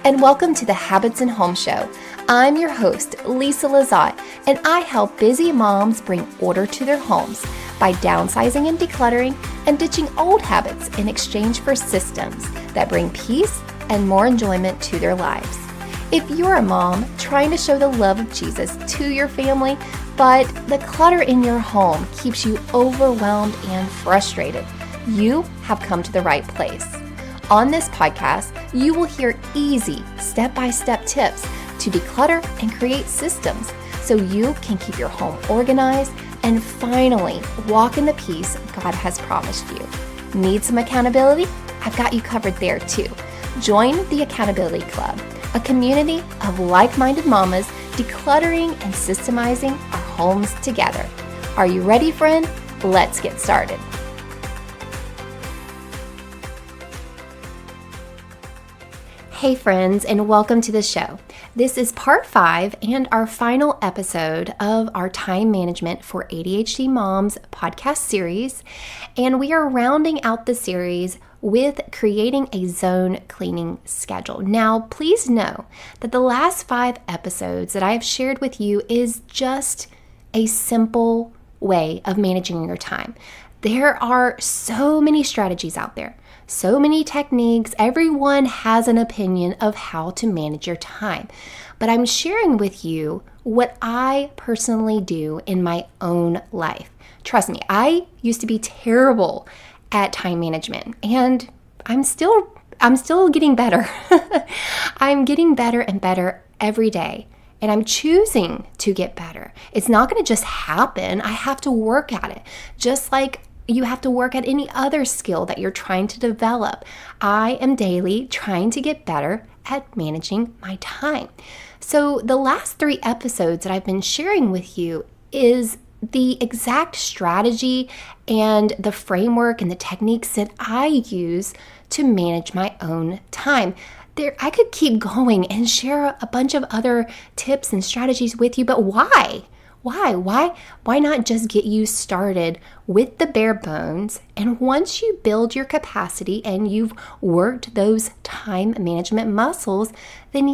and welcome to the Habits and Home Show. I'm your host, Lisa Lazat, and I help busy moms bring order to their homes by downsizing and decluttering and ditching old habits in exchange for systems that bring peace and more enjoyment to their lives. If you're a mom trying to show the love of Jesus to your family, but the clutter in your home keeps you overwhelmed and frustrated, you have come to the right place. On this podcast, you will hear easy step-by-step tips to declutter and create systems so you can keep your home organized and finally walk in the peace God has promised you. Need some accountability? I've got you covered there too. Join the Accountability Club, a community of like-minded mamas decluttering and systemizing our homes together. Are you ready, friend? Let's get started. Hey friends, and welcome to the show. This is part 5 and our final episode of our Time Management for ADHD Moms podcast series, and we are rounding out the series with creating a zone cleaning schedule. Now, please know that the last 5 episodes that I have shared with you is just a simple way of managing your time. There are so many strategies out there, so many techniques. Everyone has an opinion of how to manage your time. But I'm sharing with you what I personally do in my own life. Trust me, I used to be terrible at time management, and I'm still getting better. I'm getting better and better every day, and I'm choosing to get better. It's not going to just happen. I have to work at it, just like you have to work at any other skill that you're trying to develop. I am daily trying to get better at managing my time. So the last 3 episodes that I've been sharing with you is the exact strategy and the framework and the techniques that I use to manage my own time. I could keep going and share a bunch of other tips and strategies with you, but why? Why not just get you started with the bare bones? And once you build your capacity and you've worked those time management muscles, then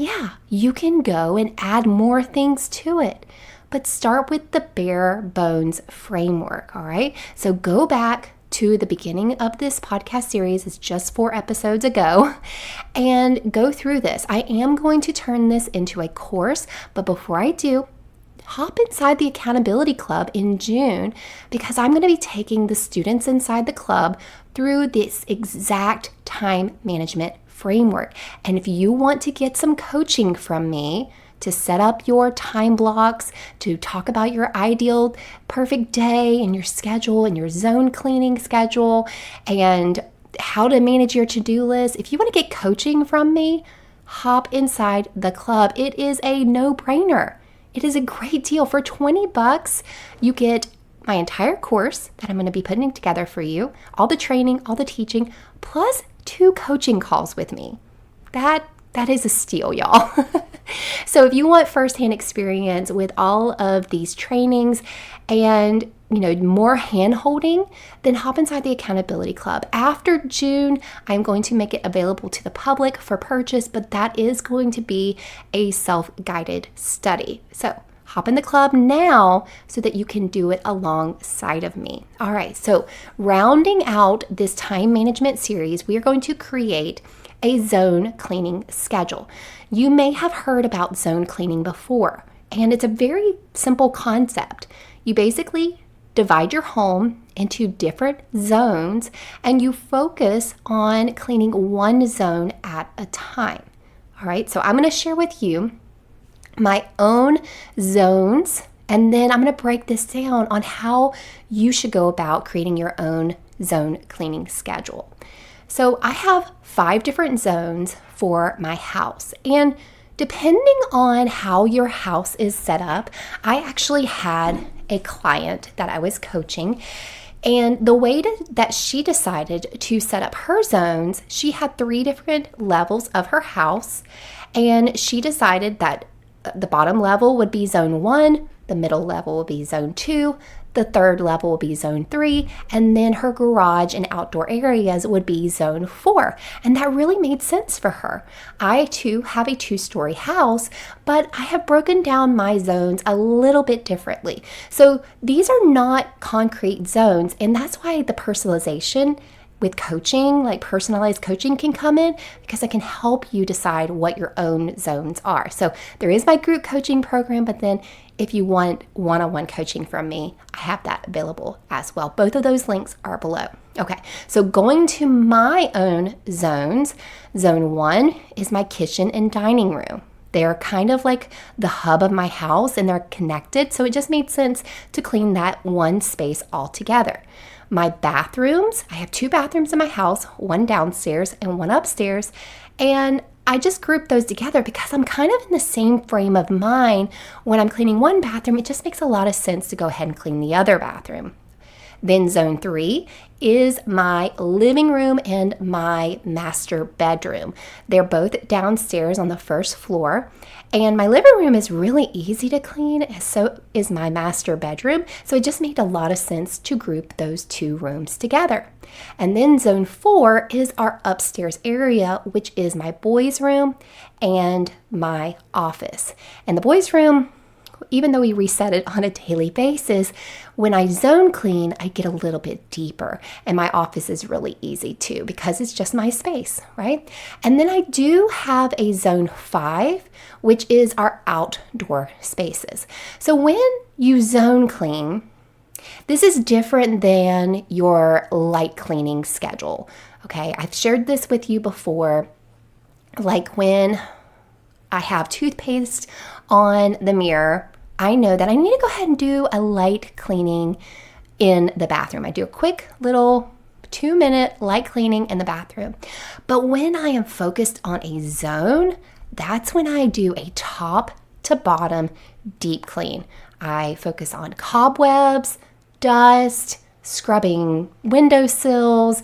you can go and add more things to it. But start with the bare bones framework, all right? So go back to the beginning of this podcast series. It's just 4 episodes ago, and go through this. I am going to turn this into a course, but before I do, hop inside the Accountability Club in June, because I'm going to be taking the students inside the club through this exact time management framework. And if you want to get some coaching from me to set up your time blocks, to talk about your ideal perfect day and your schedule and your zone cleaning schedule and how to manage your to-do list, if you want to get coaching from me, hop inside the club. It is a no-brainer. It is a great deal. For $20, you get my entire course that I'm going to be putting together for you, all the training, all the teaching, plus 2 coaching calls with me. That is a steal, y'all. So if you want firsthand experience with all of these trainings and more hand-holding, then hop inside the Accountability Club. After June, I'm going to make it available to the public for purchase, but that is going to be a self-guided study. So hop in the club now so that you can do it alongside of me. All right, so rounding out this time management series, we are going to create a zone cleaning schedule. You may have heard about zone cleaning before, and it's a very simple concept. You basically divide your home into different zones, and you focus on cleaning one zone at a time. All right, so I'm going to share with you my own zones, and then I'm going to break this down on how you should go about creating your own zone cleaning schedule. So I have 5 different zones for my house, and depending on how your house is set up, I actually had a client that I was coaching, and the way that she decided to set up her zones, she had 3 different levels of her house, and she decided that the bottom level would be zone 1, the middle level will be zone 2, the third level will be zone 3, and then her garage and outdoor areas would be zone 4. And that really made sense for her. I too have a 2-story house, but I have broken down my zones a little bit differently. So these are not concrete zones, and that's why the personalization with coaching, like personalized coaching, can come in, because I can help you decide what your own zones are. So there is my group coaching program, but then if you want one-on-one coaching from me, I have that available as well. Both of those links are below. Okay, so going to my own zones, zone 1 is my kitchen and dining room. They're kind of like the hub of my house, and they're connected, so it just made sense to clean that one space all together. My bathrooms, I have 2 bathrooms in my house, one downstairs and one upstairs, and I just grouped those together because I'm kind of in the same frame of mind. When I'm cleaning one bathroom, it just makes a lot of sense to go ahead and clean the other bathroom. Then zone 3 is my living room and my master bedroom. They're both downstairs on the first floor. And my living room is really easy to clean, and so is my master bedroom. So it just made a lot of sense to group those 2 rooms together. And then zone 4 is our upstairs area, which is my boys' room and my office. And the boys' room, even though we reset it on a daily basis, when I zone clean, I get a little bit deeper. And my office is really easy too, because it's just my space, right? And then I do have a zone 5, which is our outdoor spaces. So when you zone clean, this is different than your light cleaning schedule. Okay, I've shared this with you before. Like when I have toothpaste on the mirror, I know that I need to go ahead and do a light cleaning in the bathroom. I do a quick little 2-minute light cleaning in the bathroom. But when I am focused on a zone, that's when I do a top to bottom deep clean. I focus on cobwebs, dust, scrubbing windowsills.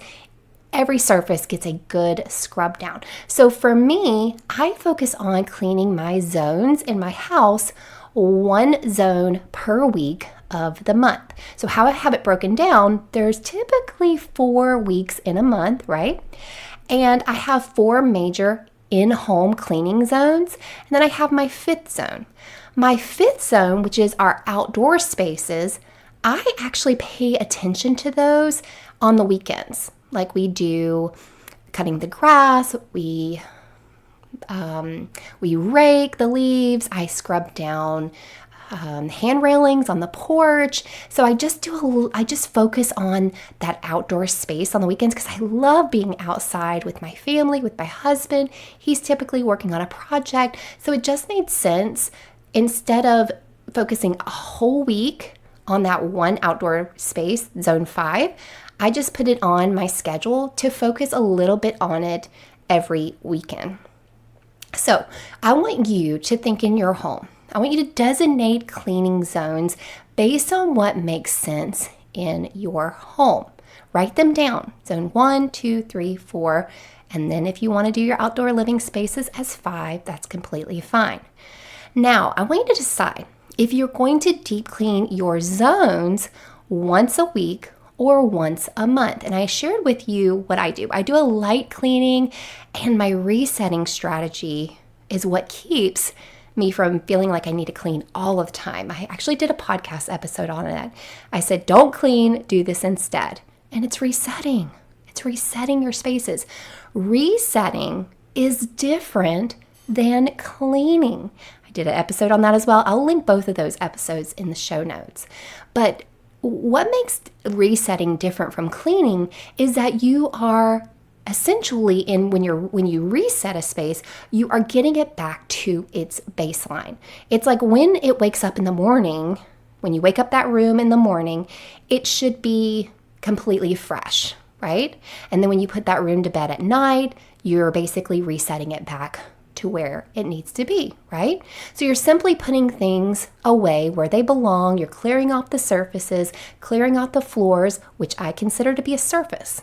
Every surface gets a good scrub down. So for me, I focus on cleaning my zones in my house, 1 zone per week of the month. So how I have it broken down, there's typically 4 weeks in a month, right? And I have 4 major in-home cleaning zones, and then I have my 5th zone. My 5th zone, which is our outdoor spaces, I actually pay attention to those on the weekends. Like we do cutting the grass, we rake the leaves, I scrub down hand railings on the porch. So I just focus on that outdoor space on the weekends because I love being outside with my family, with my husband. He's typically working on a project. So it just made sense, instead of focusing a whole week on that one outdoor space, zone 5, I just put it on my schedule to focus a little bit on it every weekend. So I want you to think in your home. I want you to designate cleaning zones based on what makes sense in your home. Write them down. Zone 1, 2, 3, 4. And then if you want to do your outdoor living spaces as 5, that's completely fine. Now, I want you to decide if you're going to deep clean your zones once a week or once a month. And I shared with you what I do. I do a light cleaning, and my resetting strategy is what keeps me from feeling like I need to clean all of the time. I actually did a podcast episode on it. I said, don't clean, do this instead. And it's resetting. It's resetting your spaces. Resetting is different than cleaning. I did an episode on that as well. I'll link both of those episodes in the show notes. But what makes resetting different from cleaning is that you are essentially when you reset a space, you are getting it back to its baseline. It's like when it wakes up in the morning, when you wake up that room in the morning, it should be completely fresh, right? And then when you put that room to bed at night, you're basically resetting it back to where it needs to be, right? So you're simply putting things away where they belong. You're clearing off the surfaces, clearing out the floors, which I consider to be a surface.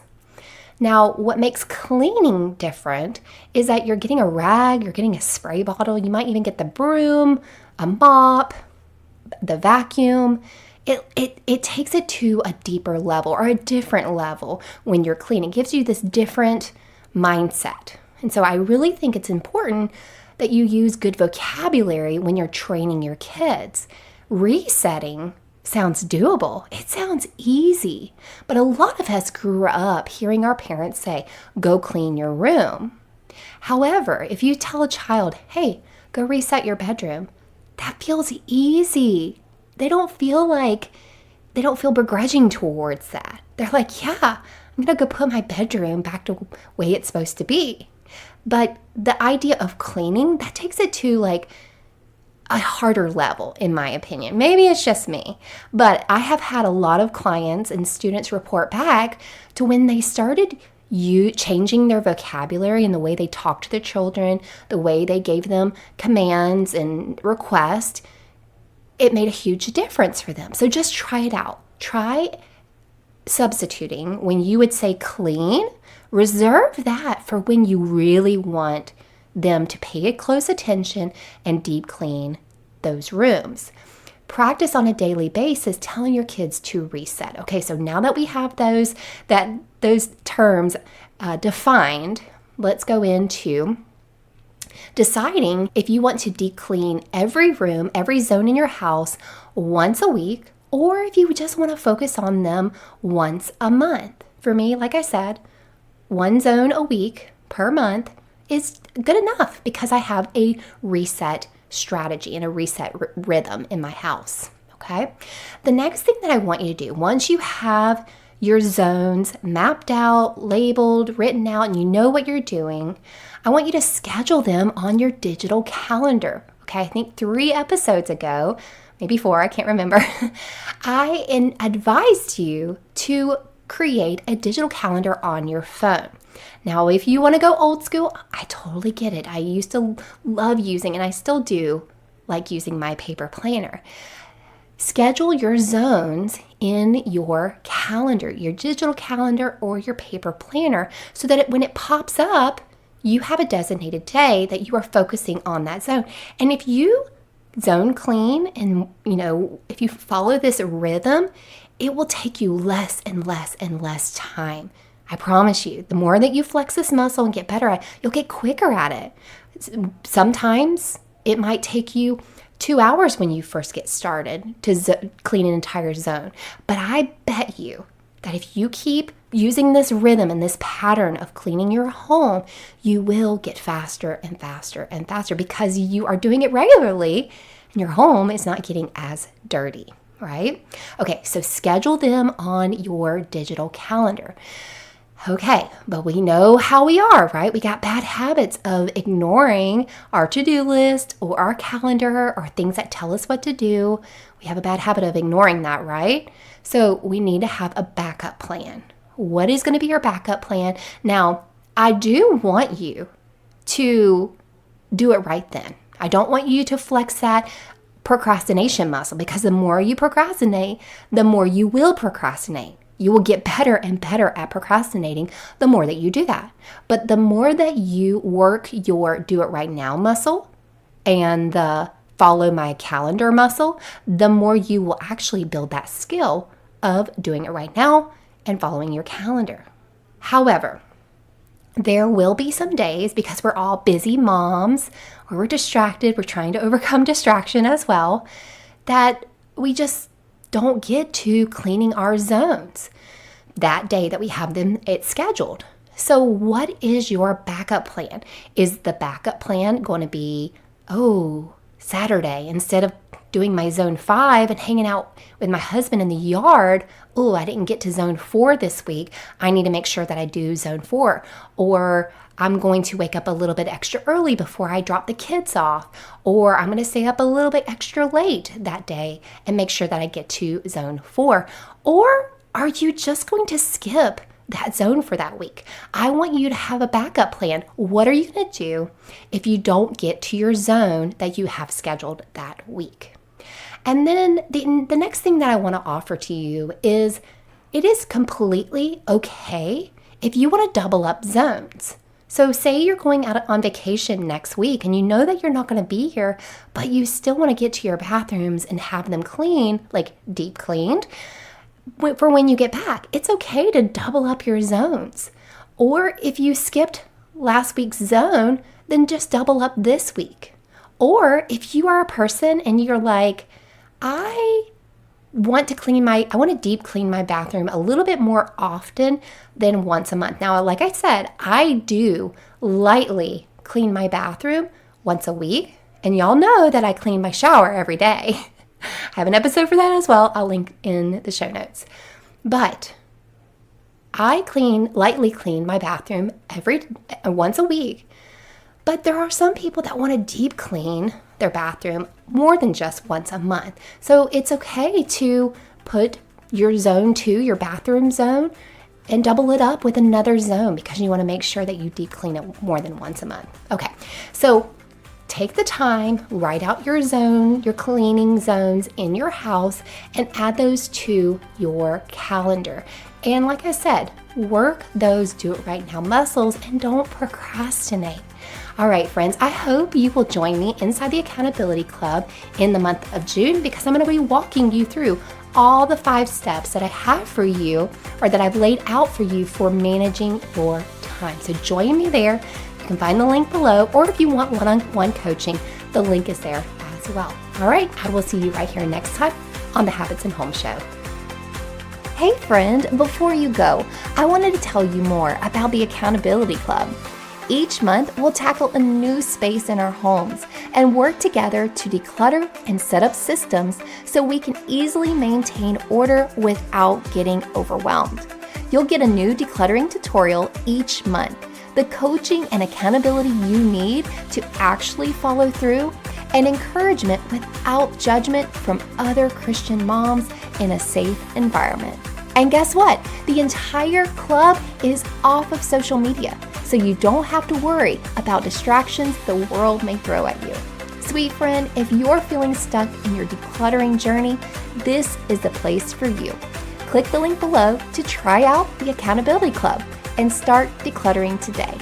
Now, what makes cleaning different is that you're getting a rag, you're getting a spray bottle, you might even get the broom, a mop, the vacuum. It takes it to a deeper level or a different level when you're cleaning. It gives you this different mindset. And so I really think it's important that you use good vocabulary when you're training your kids. Resetting sounds doable. It sounds easy. But a lot of us grew up hearing our parents say, go clean your room. However, if you tell a child, hey, go reset your bedroom, that feels easy. They don't feel begrudging towards that. They're like, yeah, I'm going to go put my bedroom back to the way it's supposed to be. But the idea of cleaning, that takes it to like a harder level, in my opinion. Maybe it's just me, but I have had a lot of clients and students report back to when they started changing their vocabulary and the way they talked to their children, the way they gave them commands and requests. It made a huge difference for them. So just try it out. Try substituting when you would say clean. Reserve that for when you really want them to pay close attention and deep clean those rooms. Practice on a daily basis telling your kids to reset. Okay, so now that we have those terms defined, let's go into deciding if you want to deep clean every room, every zone in your house once a week, or if you just want to focus on them once a month. For me, like I said, one zone a week per month is good enough because I have a reset strategy and a reset rhythm in my house. Okay. The next thing that I want you to do, once you have your zones mapped out, labeled, written out, and you know what you're doing, I want you to schedule them on your digital calendar. Okay, I think 3 episodes ago, maybe 4, I can't remember, I advised you to create a digital calendar on your phone. Now, if you want to go old school, I totally get it. I used to love using, and I still do like using my paper planner. Schedule your zones in your calendar, your digital calendar or your paper planner, so that when it pops up, you have a designated day that you are focusing on that zone. And if you zone clean and, if you follow this rhythm, it will take you less and less and less time. I promise you, the more that you flex this muscle and get better at it, you'll get quicker at it. Sometimes it might take you 2 hours when you first get started to clean an entire zone. But I bet you that if you keep using this rhythm and this pattern of cleaning your home, you will get faster and faster and faster because you are doing it regularly and your home is not getting as dirty, right? Okay, so schedule them on your digital calendar. Okay, but we know how we are, right? We got bad habits of ignoring our to-do list or our calendar or things that tell us what to do. We have a bad habit of ignoring that, right? So we need to have a backup plan. What is going to be your backup plan? Now, I do want you to do it right then. I don't want you to flex that procrastination muscle because the more you procrastinate, the more you will procrastinate. You will get better and better at procrastinating the more that you do that. But the more that you work your do it right now muscle and the follow my calendar muscle, the more you will actually build that skill of doing it right now and following your calendar. However, there will be some days, because we're all busy moms or we're distracted, we're trying to overcome distraction as well, that we just don't get to cleaning our zones that day that we have them scheduled. So what is your backup plan? Is the backup plan going to be, Saturday, instead of doing my zone 5 and hanging out with my husband in the yard, I didn't get to zone 4 this week. I need to make sure that I do zone 4. Or I'm going to wake up a little bit extra early before I drop the kids off. Or I'm going to stay up a little bit extra late that day and make sure that I get to zone 4. Or are you just going to skip that zone for that week? I want you to have a backup plan. What are you going to do if you don't get to your zone that you have scheduled that week? And then the next thing that I want to offer to you is it is completely okay if you want to double up zones. So say you're going out on vacation next week and you know that you're not going to be here, but you still want to get to your bathrooms and have them clean, like deep cleaned, for when you get back. It's okay to double up your zones. Or if you skipped last week's zone, then just double up this week. Or if you are a person and you're like, I want to deep clean my bathroom a little bit more often than once a month. Now, like I said, I do lightly clean my bathroom once a week, and y'all know that I clean my shower every day. I have an episode for that as well. I'll link in the show notes. But I lightly clean my bathroom once a week. But there are some people that want to deep clean their bathroom more than just once a month. So it's okay to put your zone 2, your bathroom zone, and double it up with another zone because you want to make sure that you deep clean it more than once a month. Okay, so take the time, write out your zone, your cleaning zones in your house, and add those to your calendar. And like I said, work those do it right now muscles and don't procrastinate. All right, friends, I hope you will join me inside the Accountability Club in the month of June because I'm going to be walking you through all the 5 steps that I have for you or that I've laid out for you for managing your time. So join me there. You can find the link below, or if you want one-on-one coaching, the link is there as well. All right, I will see you right here next time on the Habits and Home Show. Hey friend, before you go, I wanted to tell you more about the Accountability Club. Each month, we'll tackle a new space in our homes and work together to declutter and set up systems so we can easily maintain order without getting overwhelmed. You'll get a new decluttering tutorial each month, the coaching and accountability you need to actually follow through, and encouragement without judgment from other Christian moms in a safe environment. And guess what? The entire club is off of social media, so you don't have to worry about distractions the world may throw at you. Sweet friend, if you're feeling stuck in your decluttering journey, this is the place for you. Click the link below to try out the Accountability Club and start decluttering today.